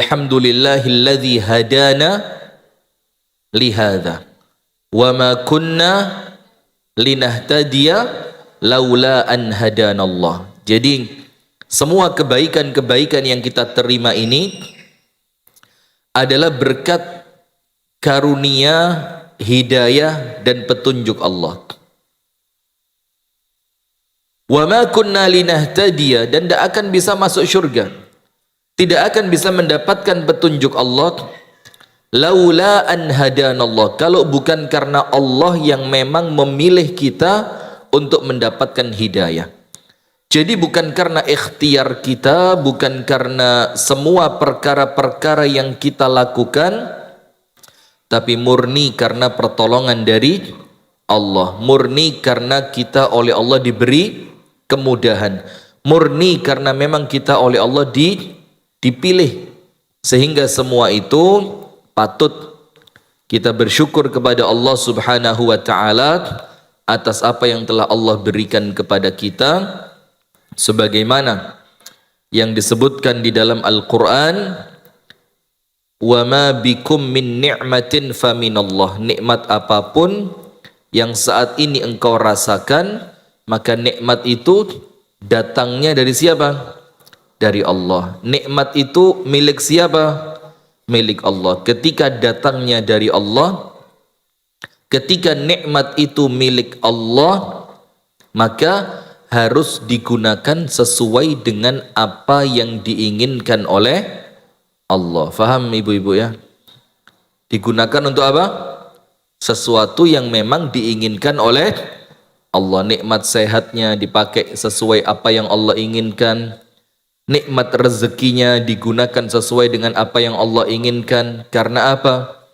alhamdulillahilladzi hadana lihadza wa ma kunna linahtadiya laula an hadanallah. Jadi semua kebaikan-kebaikan yang kita terima ini adalah berkat karunia, hidayah dan petunjuk Allah. Wa ma kunna linahtadiya, dan tidak akan bisa masuk syurga, tidak akan bisa mendapatkan petunjuk Allah laula an hadanallah, kalau bukan karena Allah yang memang memilih kita untuk mendapatkan hidayah. Jadi bukan karena ikhtiar kita, bukan karena semua perkara-perkara yang kita lakukan, tapi murni karena pertolongan dari Allah, murni karena kita oleh Allah diberi kemudahan, murni karena memang kita oleh Allah dipilih. Sehingga semua itu patut kita bersyukur kepada Allah Subhanahu wa ta'ala atas apa yang telah Allah berikan kepada kita, sebagaimana yang disebutkan di dalam Al-Quran, wa ma bikum min ni'matin faminallah, nikmat apapun yang saat ini engkau rasakan, maka nikmat itu datangnya dari siapa? Dari Allah. Nikmat itu milik siapa? Milik Allah. Ketika datangnya dari Allah, ketika nikmat itu milik Allah, maka harus digunakan sesuai dengan apa yang diinginkan oleh Allah. Faham ibu-ibu ya? Digunakan untuk apa? Sesuatu yang memang diinginkan oleh Allah. Nikmat sehatnya dipakai sesuai apa yang Allah inginkan. Nikmat rezekinya digunakan sesuai dengan apa yang Allah inginkan. Karena apa?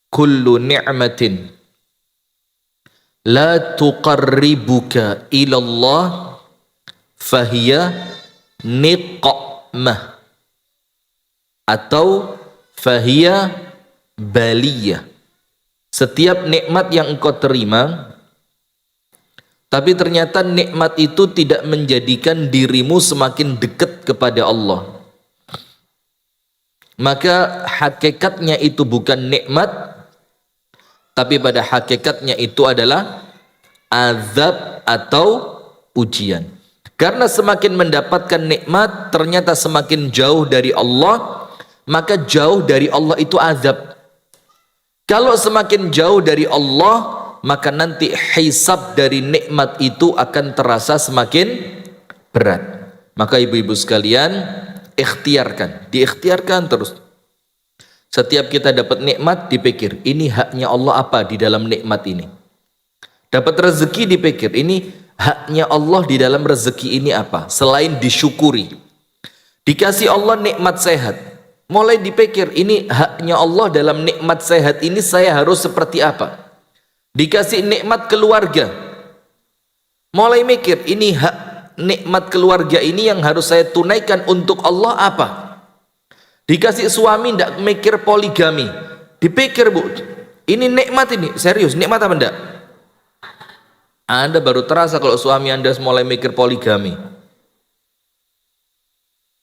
Kullu ni'matin la tuqarribuka ilallah fahiya niqmah atau fahiya baliyah. Setiap nikmat yang engkau terima, tapi ternyata nikmat itu tidak menjadikan dirimu semakin dekat kepada Allah, maka hakikatnya itu bukan nikmat, tapi pada hakikatnya itu adalah azab atau ujian. Karena semakin mendapatkan nikmat ternyata semakin jauh dari Allah, maka jauh dari Allah itu azab. Kalau semakin jauh dari Allah, maka nanti hisab dari nikmat itu akan terasa semakin berat. Maka ibu-ibu sekalian, ikhtiarkan, diikhtiarkan terus. Setiap kita dapat nikmat, dipikir ini haknya Allah apa di dalam nikmat ini. Dapat rezeki, dipikir ini haknya Allah di dalam rezeki ini apa, selain disyukuri. Dikasih Allah nikmat sehat, mulai dipikir ini haknya Allah dalam nikmat sehat ini, saya harus seperti apa. Dikasih nikmat keluarga, mulai mikir ini hak nikmat keluarga ini yang harus saya tunaikan untuk Allah apa. Dikasih suami, tidak mikir poligami, dipikir bu, ini nikmat, ini serius nikmat apa enggak? Anda baru terasa kalau suami Anda mulai mikir poligami,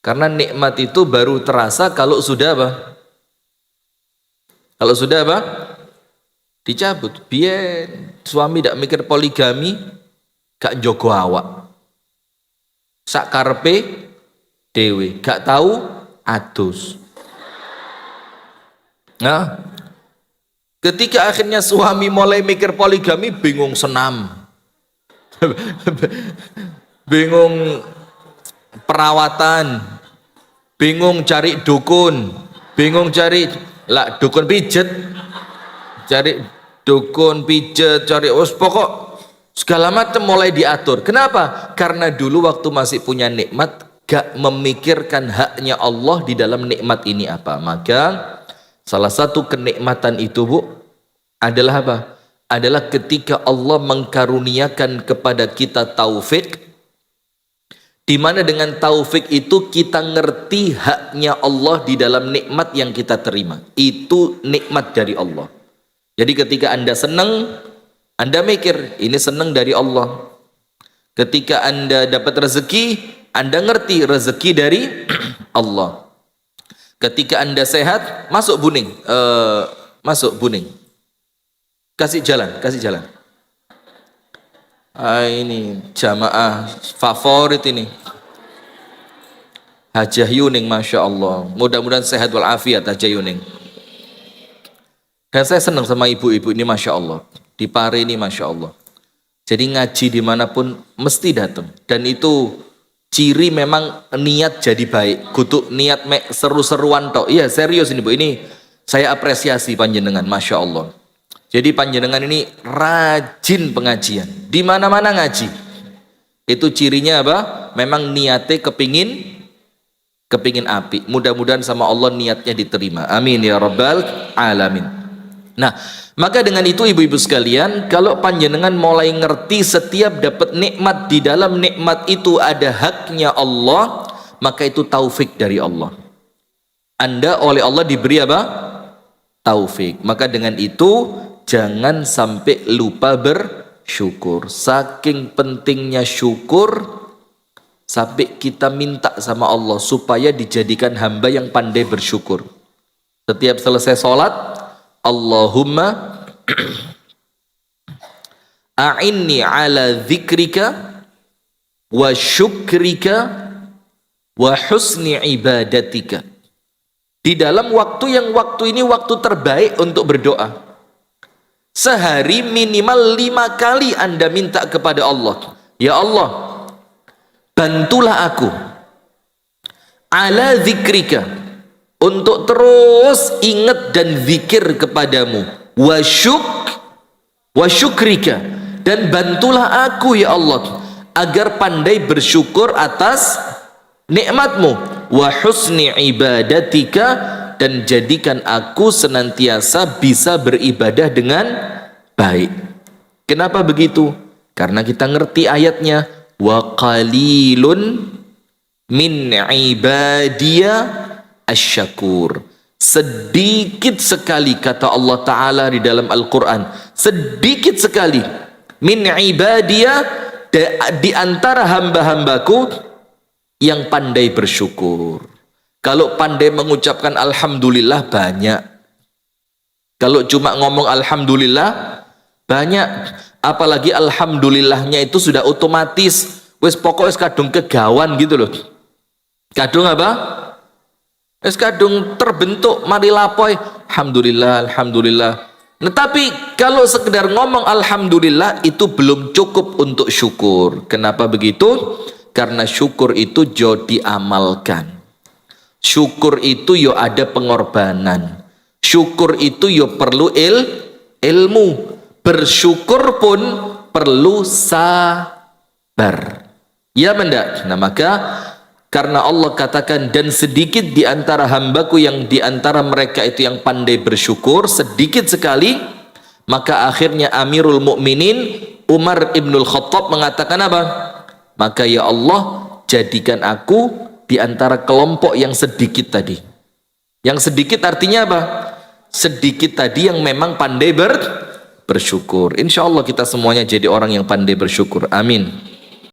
karena nikmat itu baru terasa kalau sudah apa? Kalau sudah apa? Dicabut. Biar suami tidak mikir poligami, gak jogo awak, sak karepe dewe, gak tahu adus. Nah, ketika akhirnya suami mulai mikir poligami, bingung senam, bingung perawatan, bingung cari dukun, bingung cari lah dukun pijet, cari dukun pijet, cari pokok segala macam mulai diatur. Kenapa? Karena dulu waktu masih punya nikmat gak memikirkan haknya Allah di dalam nikmat ini apa. Maka salah satu kenikmatan itu bu adalah apa? Adalah ketika Allah mengkaruniakan kepada kita taufik, di mana dengan taufik itu kita ngerti haknya Allah di dalam nikmat yang kita terima. Itu nikmat dari Allah. Jadi ketika Anda senang, Anda mikir ini senang dari Allah. Ketika Anda dapat rezeki, Anda ngerti rezeki dari Allah. Ketika Anda sehat, masuk Buning. Masuk Buning. Kasih jalan, kasih jalan. Ini jamaah favorit ini. Hajah Yuning, Masya Allah. Mudah-mudahan sehat walafiat Hajah Yuning. Dan saya senang sama ibu-ibu ini, Masya Allah. Di Pare ini, Masya Allah. Jadi ngaji dimanapun mesti datang. Dan itu ciri memang niat jadi baik. Kutuk niat seru-seruan tok. Iya serius ini Bu. Ini saya apresiasi panjenengan, Masya Allah. Jadi panjenengan ini rajin pengajian. Di mana-mana ngaji. Itu cirinya apa? Memang niatnya kepingin api. Mudah-mudahan sama Allah niatnya diterima. Amin ya rabbal alamin. Nah, maka dengan itu ibu-ibu sekalian, kalau panjenengan mulai ngerti setiap dapat nikmat, di dalam nikmat itu ada haknya Allah, maka itu taufik dari Allah. Anda oleh Allah diberi apa? Taufik. Maka dengan itu jangan sampai lupa bersyukur. Saking pentingnya syukur, sampai kita minta sama Allah supaya dijadikan hamba yang pandai bersyukur. Setiap selesai sholat, Allahumma a'inni ala dzikrika wa syukrika wa husni ibadatika. Di dalam waktu ini waktu terbaik untuk berdoa. Sehari minimal 5 kali Anda minta kepada Allah, ya Allah, bantulah aku ala zikrika, untuk terus ingat dan zikir kepadamu, wa syukrika, dan bantulah aku ya Allah agar pandai bersyukur atas nikmatmu, wa husni ibadatika, dan jadikan aku senantiasa bisa beribadah dengan baik. Kenapa begitu? Karena kita ngerti ayatnya, wa qalilun min ibadiya asyakur. Sedikit sekali, kata Allah Ta'ala di dalam Al-Quran, sedikit sekali, min ibadiya, di antara hamba-hambaku yang pandai bersyukur. Kalau pandai mengucapkan Alhamdulillah banyak. Kalau cuma ngomong Alhamdulillah banyak. Apalagi alhamdulillahnya itu sudah otomatis, wis pokoknya kadung kegawan gitu loh. Kadung apa? Wis kadung terbentuk, mari lapoi alhamdulillah, alhamdulillah. Nah, tapi kalau sekedar ngomong alhamdulillah itu belum cukup untuk syukur. Kenapa begitu? Karena syukur itu jo diamalkan. Syukur itu yo ada pengorbanan. Syukur itu yo perlu ilmu. Bersyukur pun perlu sabar. Ya mendak. Nah maka karena Allah katakan, dan sedikit di antara hambaku yang di antara mereka itu yang pandai bersyukur, sedikit sekali, maka akhirnya Amirul Mukminin Umar ibnul Khattab mengatakan apa? Maka ya Allah, jadikan aku di antara kelompok yang sedikit tadi. Yang sedikit artinya apa? Sedikit tadi yang memang pandai bersyukur. Insya Allah kita semuanya jadi orang yang pandai bersyukur. Amin.